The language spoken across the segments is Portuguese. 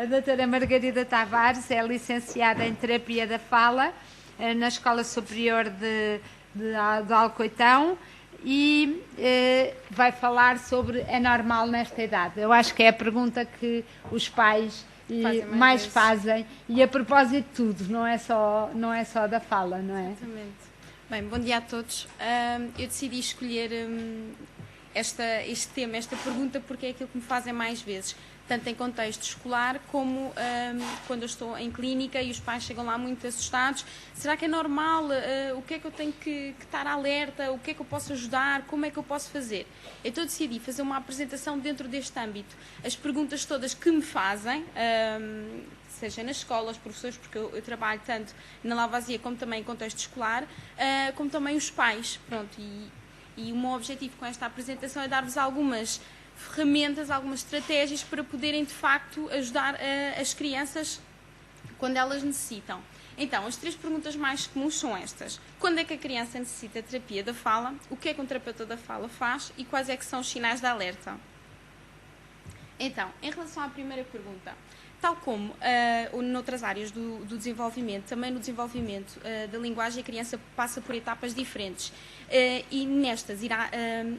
A doutora Margarida Tavares é licenciada em Terapia da Fala na Escola Superior de Alcoitão e vai falar sobre é normal nesta idade. Eu acho que é a pergunta que os pais mais fazem e a propósito de tudo, não é só da fala, não é? Exatamente. Bem, bom dia a todos. Eu decidi escolher este tema, esta pergunta, porque é aquilo que me fazem mais vezes, tanto em contexto escolar como quando eu estou em clínica e os pais chegam lá muito assustados. Será que é normal? O que é que eu tenho que estar alerta? O que é que eu posso ajudar? Como é que eu posso fazer? Então decidi fazer uma apresentação dentro deste âmbito. As perguntas todas que me fazem, seja na escola, os professores, porque eu trabalho tanto na Lavoisier como também em contexto escolar, como também os pais. Pronto, e o meu objetivo com esta apresentação é dar-vos algumas ferramentas, algumas estratégias para poderem de facto ajudar as crianças quando elas necessitam. Então, as 3 perguntas mais comuns são estas. Quando é que a criança necessita de terapia da fala? O que é que um terapeuta da fala faz? E quais é que são os sinais de alerta? Então, em relação à primeira pergunta, tal como noutras áreas do desenvolvimento, também no desenvolvimento da linguagem, a criança passa por etapas diferentes e nestas irá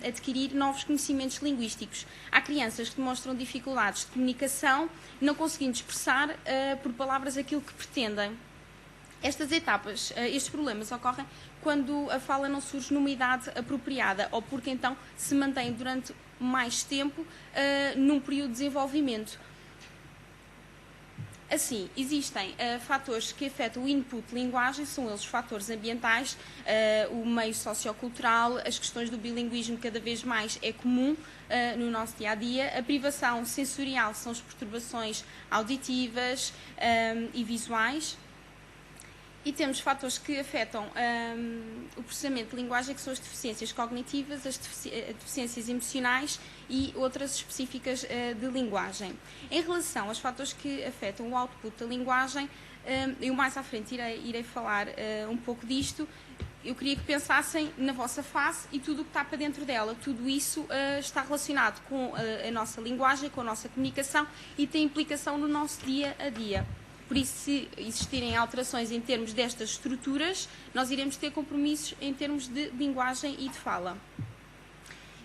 adquirir novos conhecimentos linguísticos. Há crianças que demonstram dificuldades de comunicação, não conseguindo expressar por palavras aquilo que pretendem. Estas etapas, estes problemas ocorrem quando a fala não surge numa idade apropriada ou porque então se mantém durante mais tempo num período de desenvolvimento. Assim, existem fatores que afetam o input de linguagem, são eles fatores ambientais, o meio sociocultural, as questões do bilinguismo cada vez mais é comum no nosso dia-a-dia, a privação sensorial são as perturbações auditivas e visuais. E temos fatores que afetam o processamento de linguagem, que são as deficiências cognitivas, as deficiências emocionais e outras específicas de linguagem. Em relação aos fatores que afetam o output da linguagem, eu mais à frente irei falar um pouco disto. Eu queria que pensassem na vossa face e tudo o que está para dentro dela. Tudo isso está relacionado com a nossa linguagem, com a nossa comunicação e tem implicação no nosso dia-a-dia. Por isso, se existirem alterações em termos destas estruturas, nós iremos ter compromissos em termos de linguagem e de fala.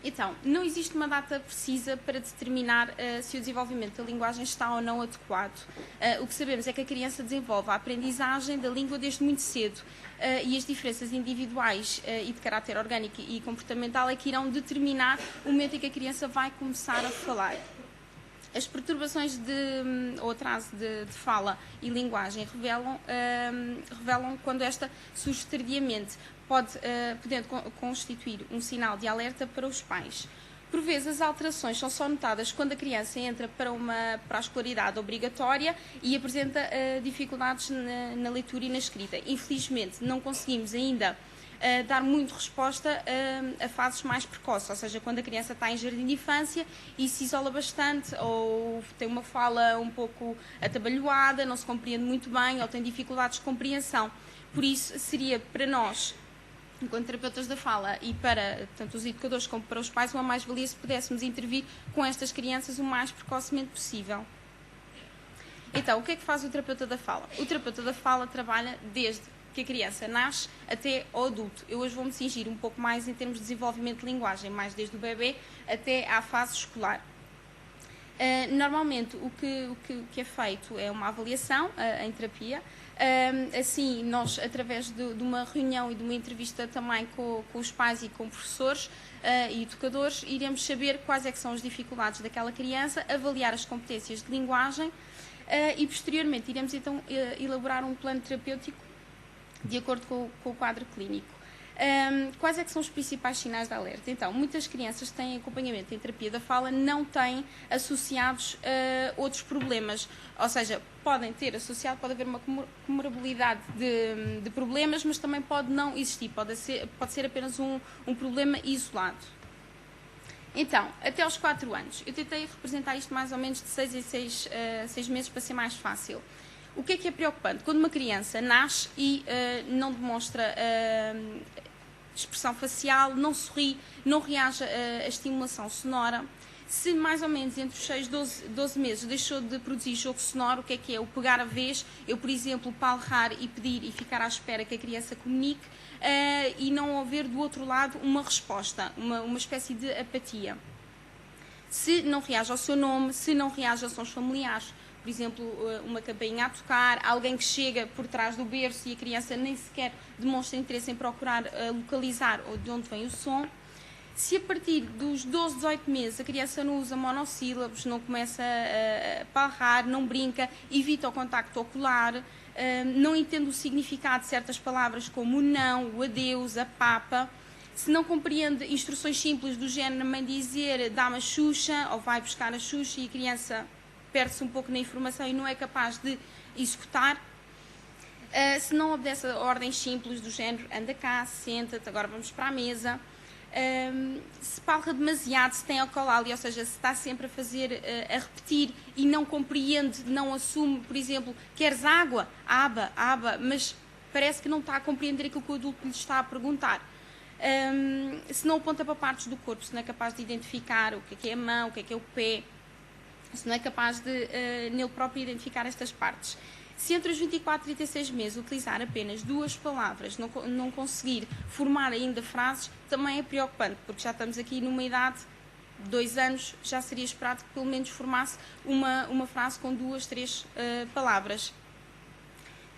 Então, não existe uma data precisa para determinar se o desenvolvimento da linguagem está ou não adequado. O que sabemos é que a criança desenvolve a aprendizagem da língua desde muito cedo e as diferenças individuais e de caráter orgânico e comportamental é que irão determinar o momento em que a criança vai começar a falar. As perturbações ou atraso de fala e linguagem revelam quando esta surge tardiamente, podendo constituir um sinal de alerta para os pais. Por vezes, as alterações são só notadas quando a criança entra para a escolaridade obrigatória e apresenta dificuldades na leitura e na escrita. Infelizmente, não conseguimos ainda dar muito resposta a fases mais precoces, ou seja, quando a criança está em jardim de infância e se isola bastante ou tem uma fala um pouco atabalhoada, não se compreende muito bem ou tem dificuldades de compreensão. Por isso, seria para nós, enquanto terapeutas da fala e para tanto os educadores como para os pais, uma mais-valia se pudéssemos intervir com estas crianças o mais precocemente possível. Então, o que é que faz o terapeuta da fala? O terapeuta da fala trabalha desde que a criança nasce até ao adulto. Eu hoje vou-me cingir um pouco mais em termos de desenvolvimento de linguagem, mais desde o bebê até à fase escolar. Normalmente, o que é feito é uma avaliação em terapia. Assim, nós, através de uma reunião e de uma entrevista também com os pais e com professores e educadores, iremos saber quais é que são as dificuldades daquela criança, avaliar as competências de linguagem e, posteriormente, iremos então elaborar um plano terapêutico de acordo com o quadro clínico. Quais é que são os principais sinais de alerta? Então, muitas crianças que têm acompanhamento em terapia da fala não têm associados outros problemas, ou seja, podem ter associado, pode haver uma comorbilidade de problemas, mas também pode não existir, pode ser apenas um problema isolado. Então, até aos 4 anos, eu tentei representar isto mais ou menos de 6 em 6 meses para ser mais fácil. O que é preocupante? Quando uma criança nasce e não demonstra expressão facial, não sorri, não reage à estimulação sonora, Se mais ou menos entre os 6 e 12 meses deixou de produzir jogo sonoro, o que é? O pegar a vez, eu, por exemplo, palrar e pedir e ficar à espera que a criança comunique e não haver do outro lado uma resposta, uma espécie de apatia. Se não reage ao seu nome, se não reage a sons familiares, por exemplo, uma campainha a tocar, alguém que chega por trás do berço e a criança nem sequer demonstra interesse em procurar localizar de onde vem o som. Se a partir dos 12, 18 meses a criança não usa monossílabos, não começa a palrar, não brinca, evita o contacto ocular, não entende o significado de certas palavras como o não, o adeus, a papa, se não compreende instruções simples do género mãe dizer dá-me a Xuxa ou vai buscar a Xuxa e a criança perde-se um pouco na informação e não é capaz de executar, se não obedece a ordens simples do género anda cá, senta-te, agora vamos para a mesa, se palra demasiado, se tem ecolalia, ou seja, se está sempre a fazer, a repetir e não compreende, não assume, por exemplo, queres água? Aba, mas parece que não está a compreender aquilo que o adulto lhe está a perguntar. Se não aponta para partes do corpo, se não é capaz de identificar o que é a mão, o que é o pé, se não é capaz de nele próprio identificar estas partes. Se entre os 24 e 36 meses utilizar apenas 2 palavras, não conseguir formar ainda frases, também é preocupante, porque já estamos aqui numa idade de 2 anos, já seria esperado que pelo menos formasse uma frase com 2, 3 palavras.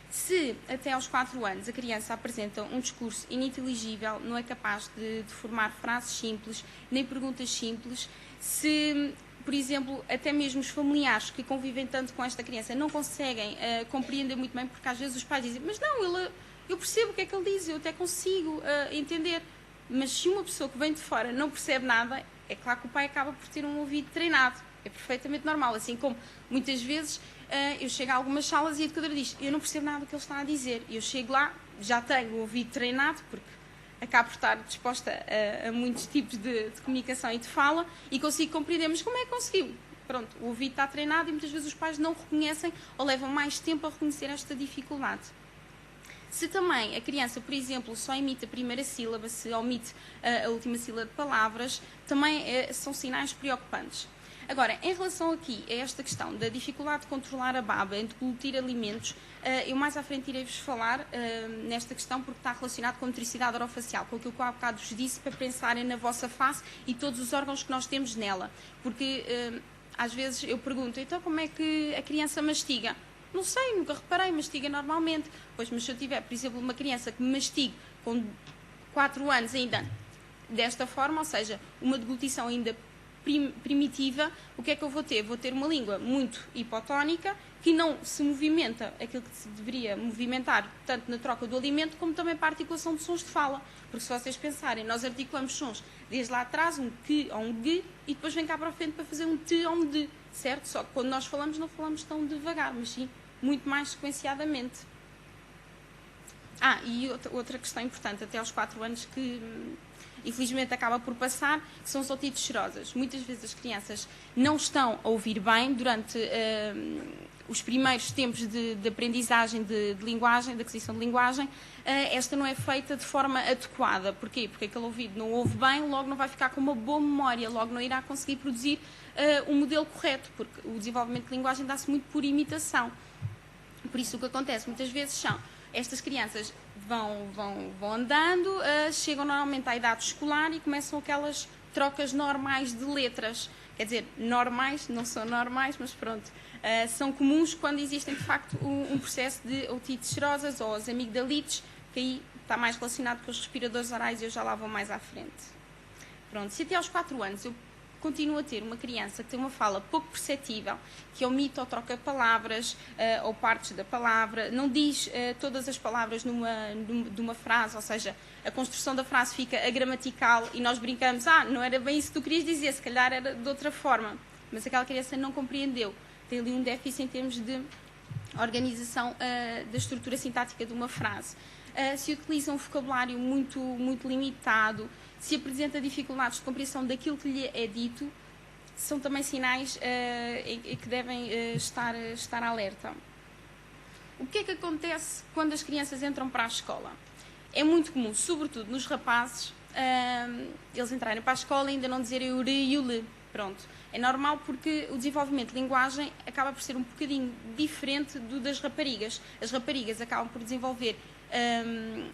Se até aos 4 anos a criança apresenta um discurso ininteligível, não é capaz de formar frases simples, nem perguntas simples, se, por exemplo, até mesmo os familiares que convivem tanto com esta criança não conseguem compreender muito bem, porque às vezes os pais dizem, mas não, eu percebo o que é que ele diz, eu até consigo entender. Mas se uma pessoa que vem de fora não percebe nada, é claro que o pai acaba por ter um ouvido treinado. É perfeitamente normal, assim como muitas vezes eu chego a algumas salas e a educadora diz, eu não percebo nada do que ele está a dizer. E eu chego lá, já tenho o ouvido treinado, porque acabo por estar disposta a muitos tipos de comunicação e de fala e consigo compreender, mas como é que conseguiu? Pronto, o ouvido está treinado e muitas vezes os pais não reconhecem ou levam mais tempo a reconhecer esta dificuldade. Se também a criança, por exemplo, só emite a primeira sílaba, se omite a última sílaba de palavras, também são sinais preocupantes. Agora, em relação aqui a esta questão da dificuldade de controlar a baba, de deglutir alimentos, eu mais à frente irei-vos falar nesta questão porque está relacionado com a motricidade orofacial, com aquilo que eu há bocado vos disse, para pensarem na vossa face e todos os órgãos que nós temos nela. Porque às vezes eu pergunto, então como é que a criança mastiga? Não sei, nunca reparei, mastiga normalmente. Pois, mas se eu tiver, por exemplo, uma criança que mastiga com 4 anos ainda desta forma, ou seja, uma deglutição ainda primitiva, o que é que eu vou ter? Vou ter uma língua muito hipotónica, que não se movimenta aquilo que se deveria movimentar, tanto na troca do alimento, como também para a articulação de sons de fala. Porque se vocês pensarem, nós articulamos sons desde lá atrás, um que ou um g, e depois vem cá para a frente para fazer um t ou um d, certo? Só que quando nós falamos, não falamos tão devagar, mas sim muito mais sequenciadamente. E outra questão importante, até aos 4 anos, que infelizmente acaba por passar, que são as otites serosas. Muitas vezes as crianças não estão a ouvir bem durante os primeiros tempos de aprendizagem de linguagem, de aquisição de linguagem. Esta não é feita de forma adequada. Porquê? Porque aquele ouvido não ouve bem, logo não vai ficar com uma boa memória, logo não irá conseguir produzir um modelo correto, porque o desenvolvimento de linguagem dá-se muito por imitação. Por isso o que acontece muitas vezes são estas crianças vão andando, chegam normalmente à idade escolar e começam aquelas trocas normais de letras. Quer dizer, normais, não são normais, mas pronto, são comuns quando existem de facto um processo de otites serosas ou as amigdalites, que aí está mais relacionado com os respiradores orais e eu já lá vou mais à frente. Pronto, se até aos 4 anos eu continuo a ter uma criança que tem uma fala pouco perceptível, que omite ou troca palavras ou partes da palavra, não diz todas as palavras de uma frase, ou seja, a construção da frase fica agramatical e nós brincamos, não era bem isso que tu querias dizer, se calhar era de outra forma, mas aquela criança não compreendeu, tem ali um déficit em termos de organização da estrutura sintática de uma frase. Se utiliza um vocabulário muito, muito limitado, se apresenta dificuldades de compreensão daquilo que lhe é dito, são também sinais que devem estar alerta. O que é que acontece quando as crianças entram para a escola? É muito comum, sobretudo nos rapazes, eles entrarem para a escola e ainda não dizerem o re e o le. Pronto. É normal porque o desenvolvimento de linguagem acaba por ser um bocadinho diferente do das raparigas. As raparigas acabam por desenvolver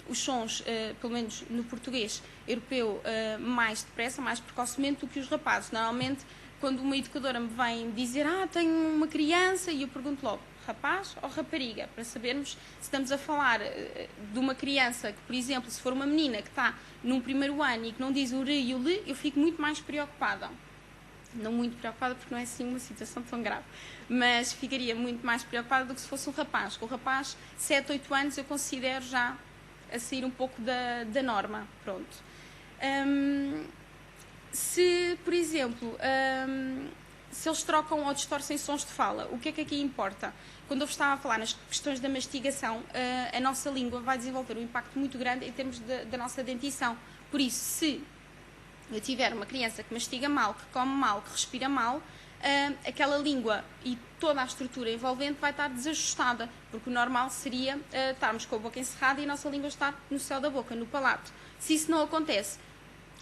os sons, pelo menos no português europeu, mais depressa, mais precocemente do que os rapazes. Normalmente, quando uma educadora me vem dizer tenho uma criança, e eu pergunto logo, rapaz ou rapariga? Para sabermos se estamos a falar de uma criança que, por exemplo, se for uma menina que está num primeiro ano e que não diz o re e o le, eu fico muito mais preocupada. Não muito preocupada porque não é assim uma situação tão grave, mas ficaria muito mais preocupada do que se fosse um rapaz. Com o rapaz, 7, 8 anos, eu considero já a sair um pouco da norma. Pronto. Se, por exemplo, se eles trocam ou distorcem sons de fala, o que é que aqui importa? Quando eu estava a falar nas questões da mastigação, a nossa língua vai desenvolver um impacto muito grande em termos da nossa dentição. Por isso, se eu tiver uma criança que mastiga mal, que come mal, que respira mal, aquela língua e toda a estrutura envolvente vai estar desajustada, porque o normal seria estarmos com a boca encerrada e a nossa língua estar no céu da boca, no palato. Se isso não acontece,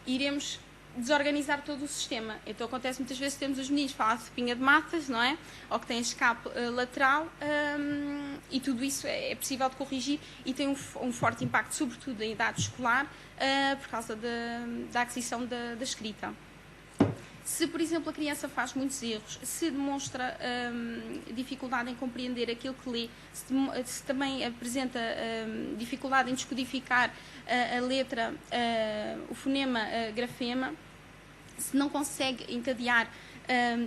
iremos desorganizar todo o sistema. Então acontece muitas vezes, temos os meninos que falam de pinga de matas, não é? Ou que têm escape lateral, e tudo isso é possível de corrigir e tem um forte impacto, sobretudo na idade escolar, por causa da aquisição da escrita. Se, por exemplo, a criança faz muitos erros, se demonstra dificuldade em compreender aquilo que lê, se também apresenta dificuldade em descodificar a letra, o fonema, grafema, se não consegue encadear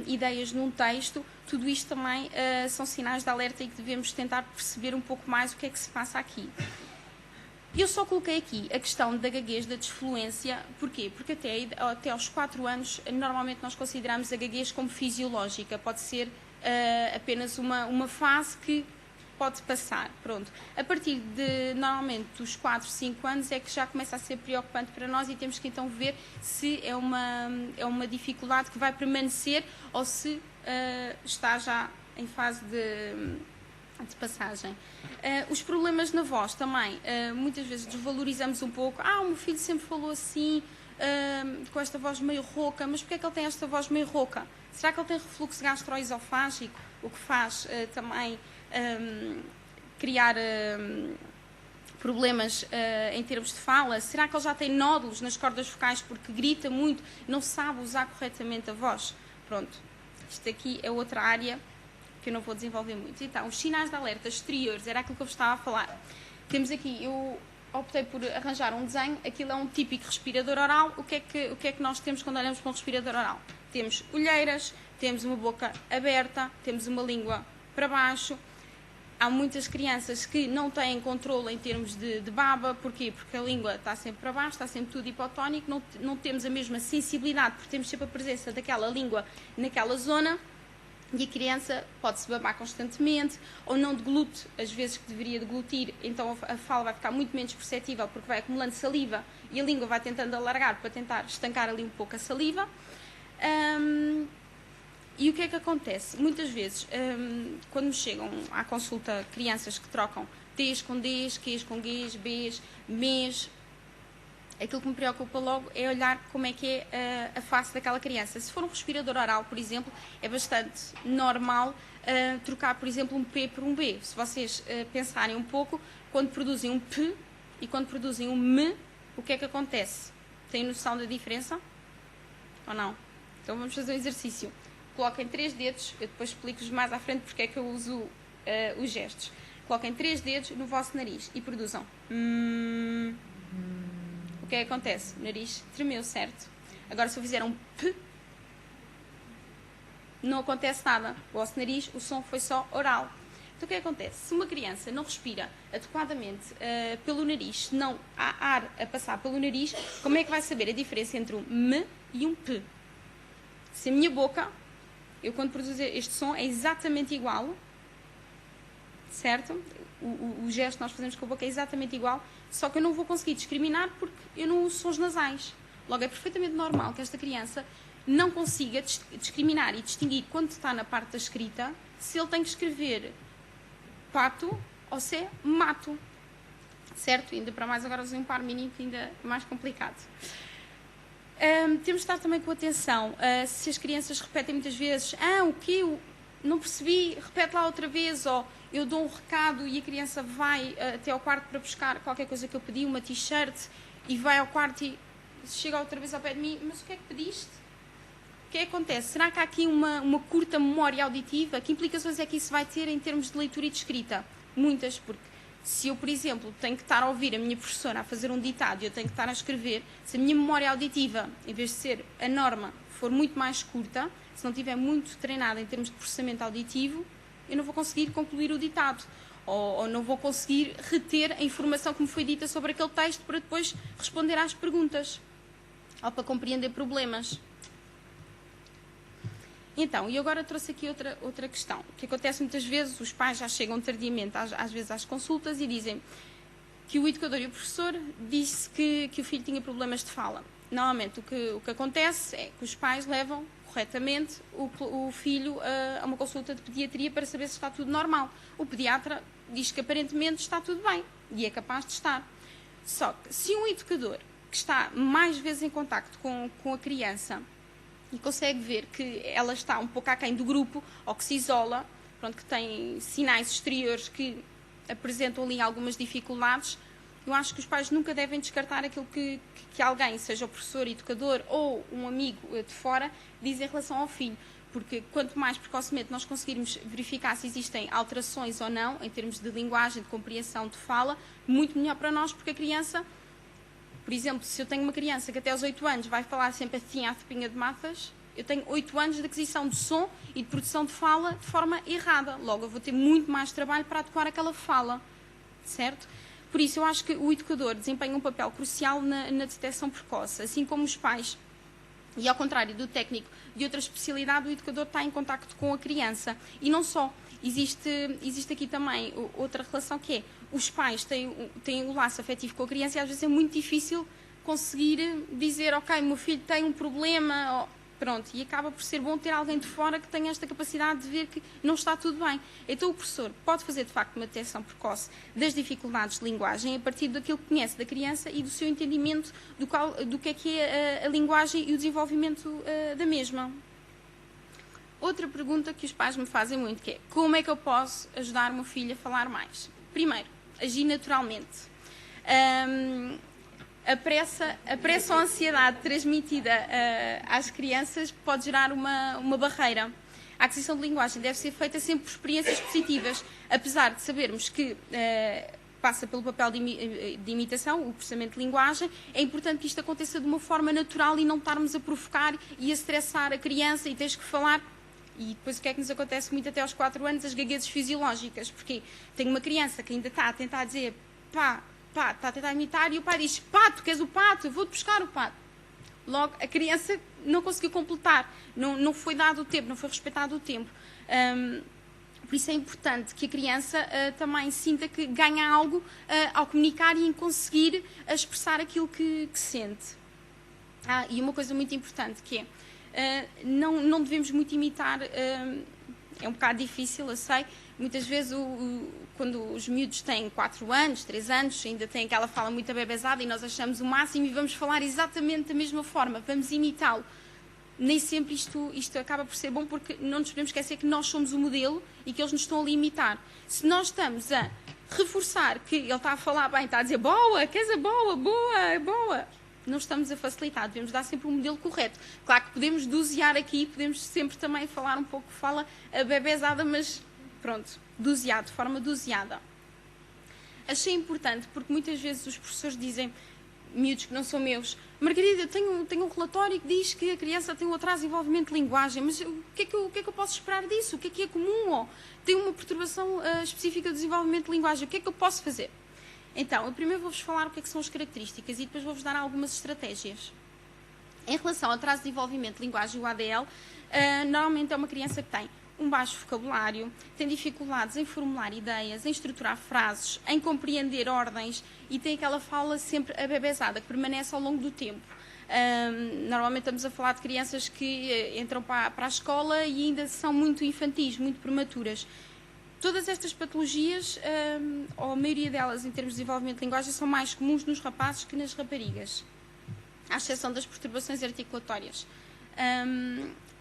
ideias num texto, tudo isto também são sinais de alerta e que devemos tentar perceber um pouco mais o que é que se passa aqui. Eu só coloquei aqui a questão da gaguez, da desfluência. Porquê? Porque até aos 4 anos, normalmente nós consideramos a gaguez como fisiológica. Pode ser apenas uma fase que pode passar. Pronto. A partir de, normalmente, dos 4, 5 anos é que já começa a ser preocupante para nós e temos que então ver se é uma dificuldade que vai permanecer ou se está já em fase de passagem. Os problemas na voz também, muitas vezes desvalorizamos um pouco. O meu filho sempre falou assim, com esta voz meio rouca, mas porquê é que ele tem esta voz meio rouca? Será que ele tem refluxo gastroesofágico, o que faz também criar problemas em termos de fala? Será que ele já tem nódulos nas cordas vocais porque grita muito, não sabe usar corretamente a voz? Pronto, isto aqui é outra área que eu não vou desenvolver muito. Então, os sinais de alerta exteriores, era aquilo que eu vos estava a falar. Temos aqui, eu optei por arranjar um desenho, aquilo é um típico respirador oral. O que é que nós temos quando olhamos para um respirador oral? Temos olheiras, temos uma boca aberta, temos uma língua para baixo. Há muitas crianças que não têm controle em termos de baba. Porquê? Porque a língua está sempre para baixo, está sempre tudo hipotónico, não temos a mesma sensibilidade, porque temos sempre a presença daquela língua naquela zona. E a criança pode-se babar constantemente, ou não deglute, às vezes que deveria deglutir, então a fala vai ficar muito menos perceptível porque vai acumulando saliva e a língua vai tentando alargar para tentar estancar ali um pouco a saliva. E o que é que acontece? Muitas vezes, quando me chegam à consulta crianças que trocam T's com D's, Q's com G's, B's, M's, aquilo que me preocupa logo é olhar como é que é a face daquela criança. Se for um respirador oral, por exemplo, é bastante normal trocar, por exemplo, um P por um B. Se vocês pensarem um pouco, quando produzem um P e quando produzem um M, o que é que acontece? Têm noção da diferença? Ou não? Então vamos fazer um exercício. Coloquem 3 dedos, eu depois explico-vos mais à frente porque é que eu uso os gestos. Coloquem 3 dedos no vosso nariz e produzam o que é que acontece? O nariz tremeu, certo? Agora, se eu fizer um P, não acontece nada. O vosso nariz, o som foi só oral. Então, o que é que acontece? Se uma criança não respira adequadamente pelo nariz, se não há ar a passar pelo nariz, como é que vai saber a diferença entre um M e um P? Se a minha boca, eu quando produzo este som, é exatamente igual, certo? O gesto que nós fazemos com a boca é exatamente igual, só que eu não vou conseguir discriminar porque eu não uso sons nasais. Logo, é perfeitamente normal que esta criança não consiga discriminar e distinguir quando está na parte da escrita se ele tem que escrever pato ou se é mato. Certo? Ainda para mais agora usei um par mínimo que ainda é mais complicado. Temos de estar também com atenção se as crianças repetem muitas vezes o que eu não percebi, repete lá outra vez, ou eu dou um recado e a criança vai até ao quarto para buscar qualquer coisa que eu pedi, uma t-shirt, e vai ao quarto e chega outra vez ao pé de mim, mas o que é que pediste? O que é que acontece? Será que há aqui uma curta memória auditiva? Que implicações é que isso vai ter em termos de leitura e de escrita? Muitas, porque se eu, por exemplo, tenho que estar a ouvir a minha professora a fazer um ditado e eu tenho que estar a escrever, se a minha memória auditiva, em vez de ser a norma, for muito mais curta, se não estiver muito treinada em termos de processamento auditivo, eu não vou conseguir concluir o ditado. Ou não vou conseguir reter a informação que me foi dita sobre aquele texto para depois responder às perguntas. Ou para compreender problemas. Então, e agora trouxe aqui outra questão. O que acontece muitas vezes, os pais já chegam tardiamente, às vezes às consultas, e dizem que o educador e o professor disse que o filho tinha problemas de fala. Normalmente, o que acontece é que os pais levam corretamente o filho a uma consulta de pediatria para saber se está tudo normal. O pediatra diz que aparentemente está tudo bem, e é capaz de estar. Só que se um educador que está mais vezes em contacto com a criança e consegue ver que ela está um pouco aquém do grupo, ou que se isola, pronto, que tem sinais exteriores que apresentam ali algumas dificuldades, eu acho que os pais nunca devem descartar aquilo que alguém, seja o professor, educador ou um amigo de fora, diz em relação ao filho. Porque quanto mais precocemente nós conseguirmos verificar se existem alterações ou não, em termos de linguagem, de compreensão, de fala, muito melhor para nós, porque a criança... Por exemplo, se eu tenho uma criança que até aos 8 anos vai falar sempre assim à topinha de matas, eu tenho 8 anos de aquisição de som e de produção de fala de forma errada. Logo, eu vou ter muito mais trabalho para adequar aquela fala, certo? Por isso, eu acho que o educador desempenha um papel crucial na detecção precoce, assim como os pais. E ao contrário do técnico de outra especialidade, o educador está em contacto com a criança. E não só. Existe aqui também outra relação que é, os pais têm o laço afetivo com a criança e às vezes é muito difícil conseguir dizer, ok, meu filho tem um problema, pronto, e acaba por ser bom ter alguém de fora que tenha esta capacidade de ver que não está tudo bem. Então o professor pode fazer de facto uma detecção precoce das dificuldades de linguagem a partir daquilo que conhece da criança e do seu entendimento do que é a linguagem e o desenvolvimento da mesma. Outra pergunta que os pais me fazem muito, que é, como é que eu posso ajudar o meu filho a falar mais? Primeiro, agir naturalmente. A pressa ou a ansiedade transmitida às crianças pode gerar uma barreira. A aquisição de linguagem deve ser feita sempre por experiências positivas, apesar de sabermos que passa pelo papel de imitação, o processamento de linguagem, é importante que isto aconteça de uma forma natural e não estarmos a provocar e a estressar a criança e tens que falar. E depois o que é que nos acontece muito até aos 4 anos? As gaguezes fisiológicas. Porque tenho uma criança que ainda está a tentar dizer pá, está a tentar imitar e o pai diz, pato, queres o pato? Eu vou-te buscar o pato. Logo, a criança não conseguiu completar. Não foi dado o tempo, não foi respeitado o tempo. Por isso é importante que a criança também sinta que ganha algo ao comunicar e em conseguir expressar aquilo que sente. E uma coisa muito importante que é, não devemos muito imitar, é um bocado difícil, eu sei, muitas vezes quando os miúdos têm 4 anos, 3 anos, ainda têm aquela fala muito abebezada e nós achamos o máximo e vamos falar exatamente da mesma forma, vamos imitá-lo. Nem sempre isto acaba por ser bom porque não nos podemos esquecer que nós somos o modelo e que eles nos estão a limitar. Se nós estamos a reforçar que ele está a falar bem, está a dizer boa, queres a boa, boa, não estamos a facilitar, devemos dar sempre o modelo correto. Claro que podemos dosear aqui, podemos sempre também falar um pouco, fala abebezada, mas pronto, doseado, de forma doseada. Achei importante porque muitas vezes os professores dizem, miúdos que não são meus, Margarida, eu tenho um relatório que diz que a criança tem um atraso de desenvolvimento de linguagem, mas o que é que eu posso esperar disso? O que é comum? Ou tem uma perturbação específica de desenvolvimento de linguagem, o que é que eu posso fazer? Então, eu primeiro vou-vos falar o que é que são as características e depois vou-vos dar algumas estratégias. Em relação ao atraso de desenvolvimento de linguagem, o ADL, normalmente é uma criança que tem um baixo vocabulário, tem dificuldades em formular ideias, em estruturar frases, em compreender ordens e tem aquela fala sempre abebezada, que permanece ao longo do tempo. Normalmente estamos a falar de crianças que entram para a escola e ainda são muito infantis, muito prematuras. Todas estas patologias, ou a maioria delas em termos de desenvolvimento de linguagem, são mais comuns nos rapazes que nas raparigas. à exceção das perturbações articulatórias.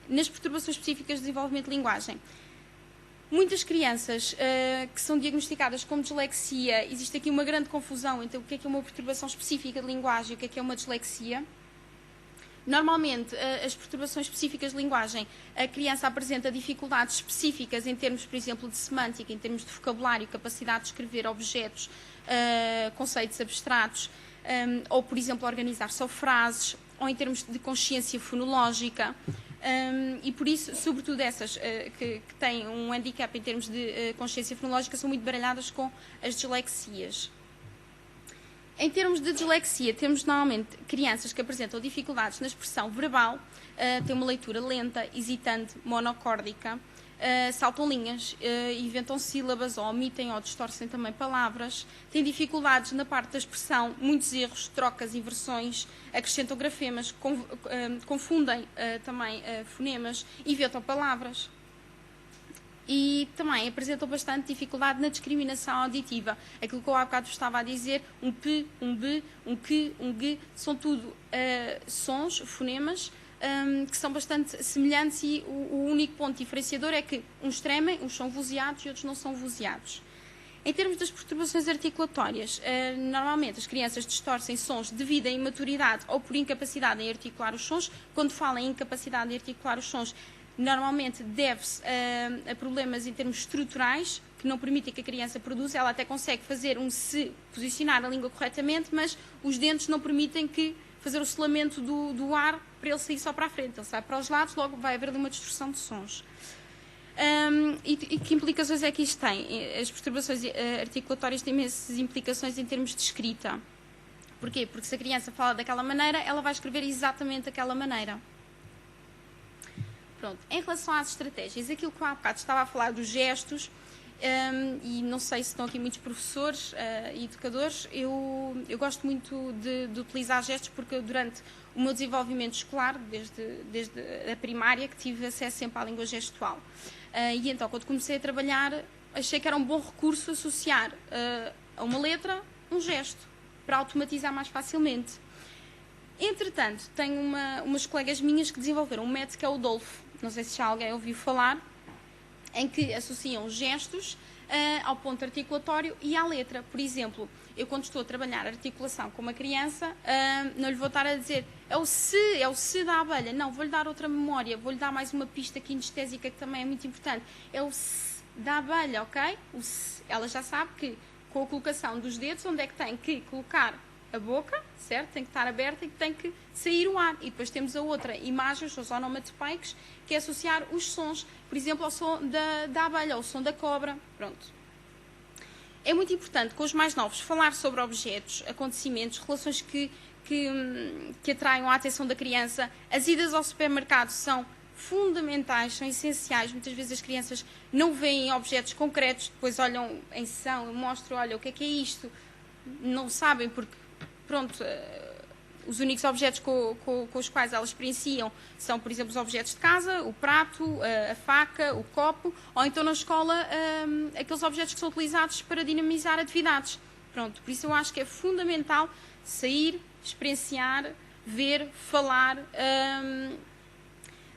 Nas perturbações específicas de desenvolvimento de linguagem, muitas crianças que são diagnosticadas como dislexia, existe aqui uma grande confusão entre o que é uma perturbação específica de linguagem e o que é uma dislexia. Normalmente, as perturbações específicas de linguagem, a criança apresenta dificuldades específicas em termos, por exemplo, de semântica, em termos de vocabulário, capacidade de escrever objetos, conceitos abstratos, ou, por exemplo, organizar só frases, ou em termos de consciência fonológica. E por isso, sobretudo essas que têm um handicap em termos de consciência fonológica, são muito baralhadas com as dislexias. Em termos de dislexia, temos normalmente crianças que apresentam dificuldades na expressão verbal, têm uma leitura lenta, hesitante, monocórdica, saltam linhas, inventam sílabas, ou omitem ou distorcem também palavras, têm dificuldades na parte da expressão, muitos erros, trocas, inversões, acrescentam grafemas, confundem também fonemas, inventam palavras. E também apresentam bastante dificuldade na discriminação auditiva. Aquilo que eu há bocado estava a dizer, um P, um B, um Q, um G, são tudo sons, fonemas, que são bastante semelhantes, e o único ponto diferenciador é que uns tremem, uns são vozeados e outros não são vozeados. Em termos das perturbações articulatórias, normalmente as crianças distorcem sons devido à imaturidade ou por incapacidade em articular os sons. Quando falam em incapacidade em articular os sons, normalmente deve-se a problemas em termos estruturais, que não permitem que a criança produza. Ela até consegue fazer posicionar a língua corretamente, mas os dentes não permitem fazer o selamento do ar para ele sair só para a frente. Ele sai para os lados, logo vai haver uma distorção de sons. E que implicações é que isto tem? As perturbações articulatórias têm imensas implicações em termos de escrita. Porquê? Porque se a criança fala daquela maneira, ela vai escrever exatamente daquela maneira. Pronto. Em relação às estratégias, aquilo que eu há bocado estava a falar dos gestos, e não sei se estão aqui muitos professores e educadores, eu gosto muito de utilizar gestos, porque durante o meu desenvolvimento escolar, desde a primária, que tive acesso sempre à língua gestual. E então, quando comecei a trabalhar, achei que era um bom recurso associar a uma letra um gesto, para automatizar mais facilmente. Entretanto, tenho umas colegas minhas que desenvolveram um método que é o Dolph. Não sei se já alguém ouviu falar, em que associam gestos ao ponto articulatório e à letra. Por exemplo, eu quando estou a trabalhar articulação com uma criança, não lhe vou estar a dizer é o se da abelha. Não, vou-lhe dar outra memória, vou-lhe dar mais uma pista kinestésica que também é muito importante. É o se da abelha, ok? O se. Ela já sabe que com a colocação dos dedos, onde é que tem que colocar a boca, certo? Tem que estar aberta e tem que sair o ar. E depois temos a outra imagem, os sons onomatopeics, que é associar os sons, por exemplo, ao som da abelha, ao som da cobra. Pronto. É muito importante, com os mais novos, falar sobre objetos, acontecimentos, relações que atraiam a atenção da criança. As idas ao supermercado são fundamentais, são essenciais. Muitas vezes as crianças não veem objetos concretos, depois olham em sessão e mostram, olha, o que é isto? Não sabem, porque pronto, os únicos objetos com os quais elas experienciam são, por exemplo, os objetos de casa, o prato, a faca, o copo, ou então na escola aqueles objetos que são utilizados para dinamizar atividades. Pronto, por isso eu acho que é fundamental sair, experienciar, ver, falar,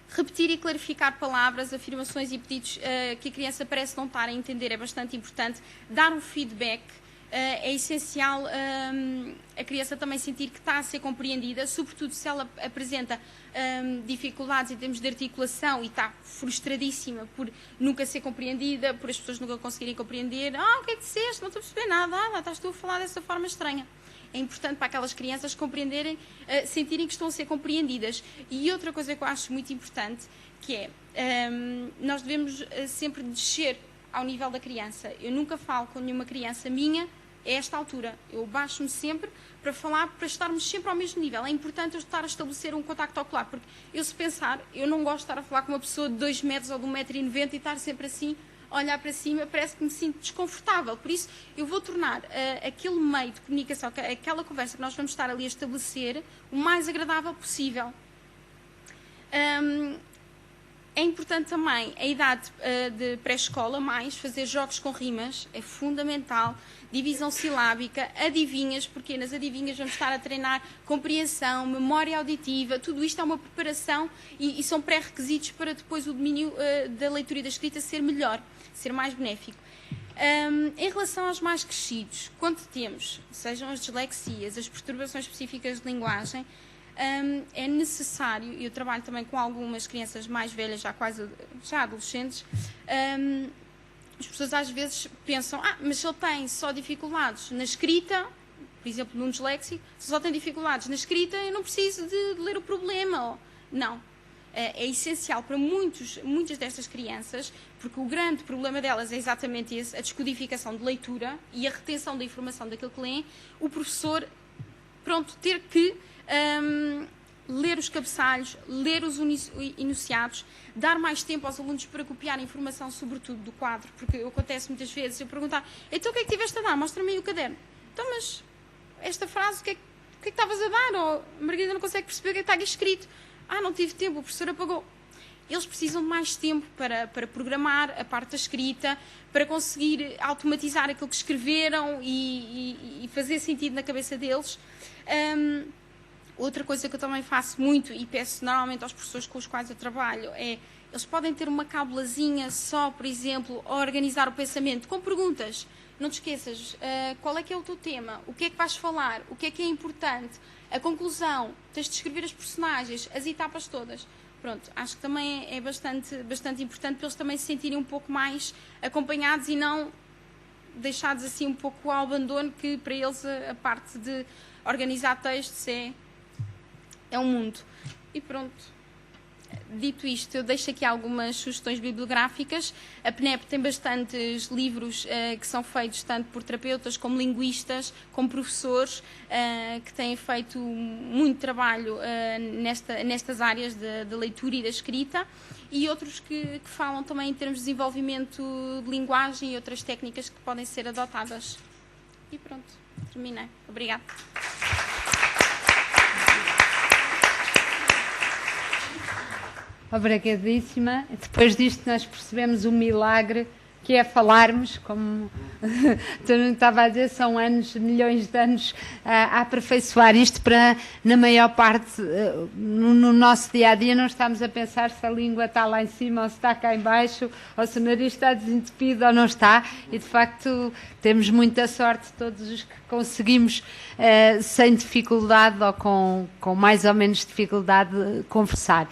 repetir e clarificar palavras, afirmações e pedidos que a criança parece não estar a entender, é bastante importante. Dar um feedback. É essencial a criança também sentir que está a ser compreendida, sobretudo se ela apresenta dificuldades em termos de articulação e está frustradíssima por nunca ser compreendida, por as pessoas nunca conseguirem compreender. O que é que disseste? Não estou a perceber nada. Estás tu a falar dessa forma estranha. É importante para aquelas crianças compreenderem, sentirem que estão a ser compreendidas. E outra coisa que eu acho muito importante, que é, nós devemos sempre descer ao nível da criança. Eu nunca falo com nenhuma criança minha a esta altura. Eu baixo-me sempre para falar, para estarmos sempre ao mesmo nível. É importante eu estar a estabelecer um contacto ocular, porque eu, se pensar, eu não gosto de estar a falar com uma pessoa de 2 metros ou de 1,90 m e estar sempre assim, a olhar para cima, parece que me sinto desconfortável. Por isso, eu vou tornar aquele meio de comunicação, aquela conversa que nós vamos estar ali a estabelecer, o mais agradável possível. É importante também a idade de pré-escola, mais fazer jogos com rimas, é fundamental. Divisão silábica, adivinhas, porque nas adivinhas vamos estar a treinar compreensão, memória auditiva, tudo isto é uma preparação e são pré-requisitos para depois o domínio da leitura e da escrita ser melhor, ser mais benéfico. Em relação aos mais crescidos, quando temos, sejam as dislexias, as perturbações específicas de linguagem, é necessário, e eu trabalho também com algumas crianças mais velhas, já adolescentes, as pessoas às vezes pensam, mas se ele tem só dificuldades na escrita, por exemplo, num disléxico, se só tem dificuldades na escrita, eu não preciso de ler o problema. Não. É essencial para muitas destas crianças, porque o grande problema delas é exatamente esse, a descodificação de leitura e a retenção da informação daquilo que lêem, o professor, ter que ler os cabeçalhos, ler os enunciados, dar mais tempo aos alunos para copiar a informação, sobretudo do quadro, porque acontece muitas vezes eu perguntar, então o que é que tiveste a dar? Mostra-me aí o caderno. Então, mas esta frase, o que é que estavas a dar? Ou a Margarida não consegue perceber o que é que está aqui escrito. Não tive tempo, o professor apagou. Eles precisam de mais tempo para programar a parte da escrita, para conseguir automatizar aquilo que escreveram e fazer sentido na cabeça deles. Outra coisa que eu também faço muito e peço normalmente aos professores com os quais eu trabalho é, eles podem ter uma cábulazinha só, por exemplo, a organizar o pensamento com perguntas. Não te esqueças, qual é que é o teu tema? O que é que vais falar? O que é importante? A conclusão, tens de escrever as personagens, as etapas todas. Pronto, acho que também é bastante importante para eles também se sentirem um pouco mais acompanhados e não deixados assim um pouco ao abandono, que para eles a parte de organizar textos é um mundo. E pronto. Dito isto, eu deixo aqui algumas sugestões bibliográficas. A PNEP tem bastantes livros que são feitos tanto por terapeutas como linguistas, como professores, que têm feito muito trabalho nestas áreas de leitura e da escrita, e outros que falam também em termos de desenvolvimento de linguagem e outras técnicas que podem ser adotadas. E pronto, terminei. Obrigada. Obrigadíssima. Depois disto nós percebemos o milagre que é falarmos, como tu não estava a dizer, são anos, milhões de anos a aperfeiçoar isto para, na maior parte, no nosso dia-a-dia, não estamos a pensar se a língua está lá em cima ou se está cá em baixo, ou se o nariz está desentupido ou não está, e de facto temos muita sorte todos os que conseguimos sem dificuldade ou com mais ou menos dificuldade conversar.